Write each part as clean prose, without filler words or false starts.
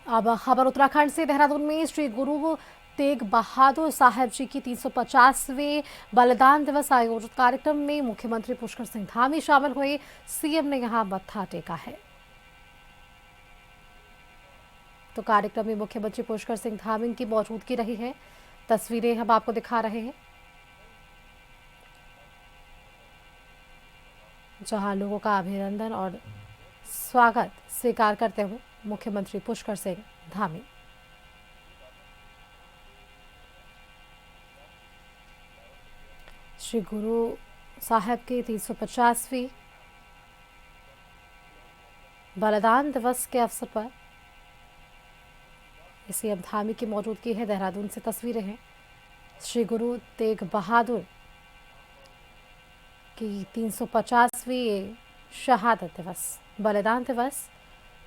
अब खबर उत्तराखंड से। देहरादून में श्री गुरु तेग बहादुर साहब जी की 350वें बलिदान दिवस आयोजित कार्यक्रम में मुख्यमंत्री पुष्कर सिंह धामी शामिल हुए। सीएम ने यहां मत्था टेका है। तो कार्यक्रम में मुख्यमंत्री पुष्कर सिंह धामी की मौजूदगी रही है। तस्वीरें हम आपको दिखा रहे हैं, जहां लोगों का अभिनंदन और स्वागत स्वीकार करते हुए मुख्यमंत्री पुष्कर सिंह धामी। श्री गुरु साहब के 350वीं बलिदान दिवस के अवसर पर सीएम धामी की मौजूदगी है। देहरादून से तस्वीरें हैं। श्री गुरु तेग बहादुर की 350वीं शहादत दिवस बलिदान दिवस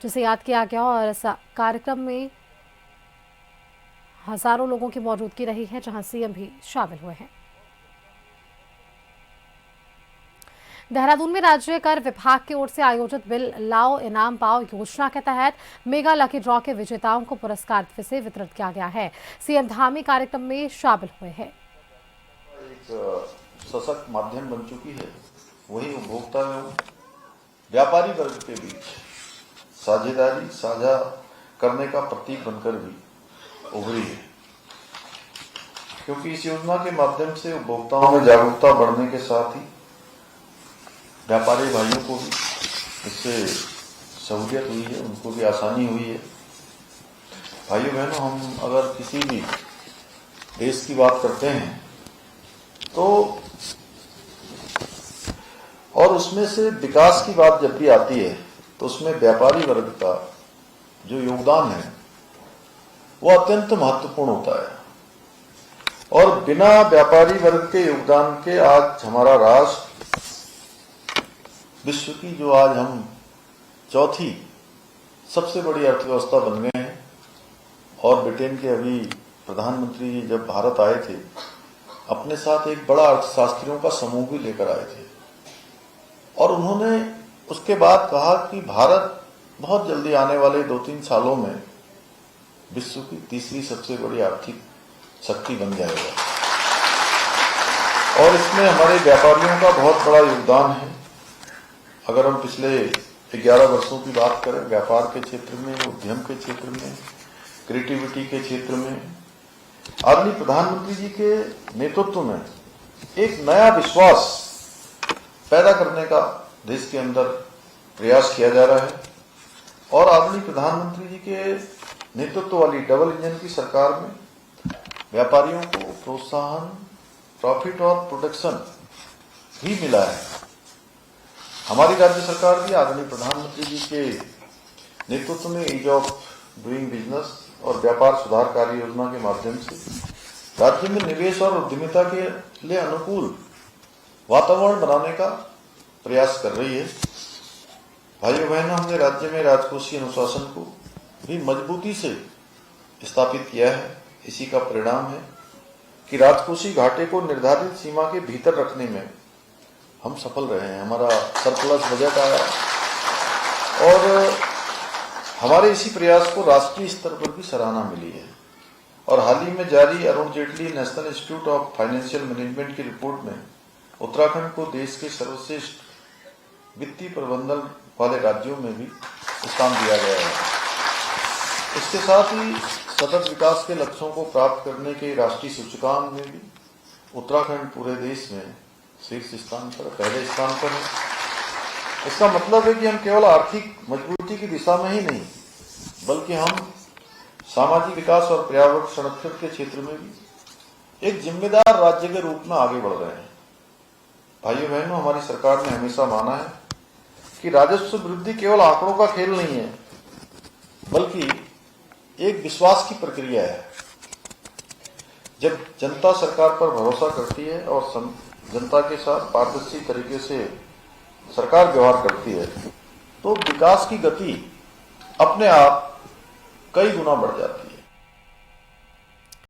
जिसे याद किया गया, और इस कार्यक्रम में हजारों लोगों की मौजूदगी रही है, जहां सीएम भी शामिल हुए हैं। देहरादून में राज्य कर विभाग की ओर से आयोजित बिल लाओ इनाम पाओ योजना के तहत मेगा लकी ड्रॉ के विजेताओं को पुरस्कार से वितरित किया गया है। सीएम धामी कार्यक्रम में शामिल हुए हैं। एक सशक्त माध्यम बन चुकी है, वही उपभोक्ता एवं व्यापारी वर्ग के बीच साझेदारी साझा करने का प्रतीक बनकर भी उभरी है, क्योंकि इस योजना के माध्यम से उपभोक्ताओं में जागरूकता बढ़ने के साथ ही व्यापारी भाइयों को भी इससे सहूलियत हुई है, उनको भी आसानी हुई है। भाइयों बहनों, हम अगर किसी भी देश की बात करते हैं तो और उसमें से विकास की बात जब भी आती है तो उसमें व्यापारी वर्ग का जो योगदान है वो अत्यंत महत्वपूर्ण होता है, और बिना व्यापारी वर्ग के योगदान के आज हमारा राष्ट्र विश्व की जो आज हम चौथी सबसे बड़ी अर्थव्यवस्था बन गए हैं। और ब्रिटेन के अभी प्रधानमंत्री जी जब भारत आए थे, अपने साथ एक बड़ा अर्थशास्त्रियों का समूह भी लेकर आए थे, और उन्होंने उसके बाद कहा कि भारत बहुत जल्दी आने वाले 2-3 सालों में विश्व की तीसरी सबसे बड़ी आर्थिक शक्ति बन जाएगा, और इसमें हमारे व्यापारियों का बहुत बड़ा योगदान है। अगर हम पिछले 11 वर्षों की बात करें, व्यापार के क्षेत्र में, उद्यम के क्षेत्र में, क्रिएटिविटी के क्षेत्र में, आदरणीय प्रधानमंत्री जी के नेतृत्व में एक नया विश्वास पैदा करने का देश के अंदर प्रयास किया जा रहा है। और आदरणीय प्रधानमंत्री जी के नेतृत्व वाली डबल इंजन की सरकार में व्यापारियों को प्रोत्साहन, प्रॉफिट और प्रोटेक्शन भी मिला है। हमारी राज्य सरकार भी आदरणीय प्रधानमंत्री जी के नेतृत्व में ईज ऑफ डूइंग बिजनेस और व्यापार सुधार कार्य योजना के माध्यम से राज्य में निवेश और उद्यमिता के लिए अनुकूल वातावरण बनाने का प्रयास कर रही है। भाइयों बहनों, हमने राज्य में राजकोषीय अनुशासन को भी मजबूती से स्थापित किया है। इसी का परिणाम है कि राजकोषीय घाटे को निर्धारित सीमा के भीतर रखने में हम सफल रहे हैं। हमारा सरप्लस बजट आया, और हमारे इसी प्रयास को राष्ट्रीय स्तर पर भी सराहना मिली है। और हाल ही में जारी Arun Jaitley national institute of financial management की रिपोर्ट में उत्तराखंड को देश के सर्वश्रेष्ठ वित्तीय प्रबंधन वाले राज्यों में भी स्थान दिया गया है। इसके साथ ही सतत विकास के लक्ष्यों को प्राप्त करने के राष्ट्रीय सूचकांक में भी उत्तराखंड पूरे देश में शीर्ष स्थान पर, पहले स्थान पर है। इसका मतलब है कि हम केवल आर्थिक मजबूती की दिशा में ही नहीं, बल्कि हम सामाजिक विकास और पर्यावरण संरक्षण के क्षेत्र में भी एक जिम्मेदार राज्य के रूप में आगे बढ़ रहे हैं। भाइयों बहनों, हमारी सरकार ने हमेशा माना है कि राजस्व वृद्धि केवल आंकड़ों का खेल नहीं है, बल्कि एक विश्वास की प्रक्रिया है। जब जनता सरकार पर भरोसा करती है और जनता के साथ पारदर्शी तरीके से सरकार व्यवहार करती है, तो विकास की गति अपने आप कई गुना बढ़ जाती है।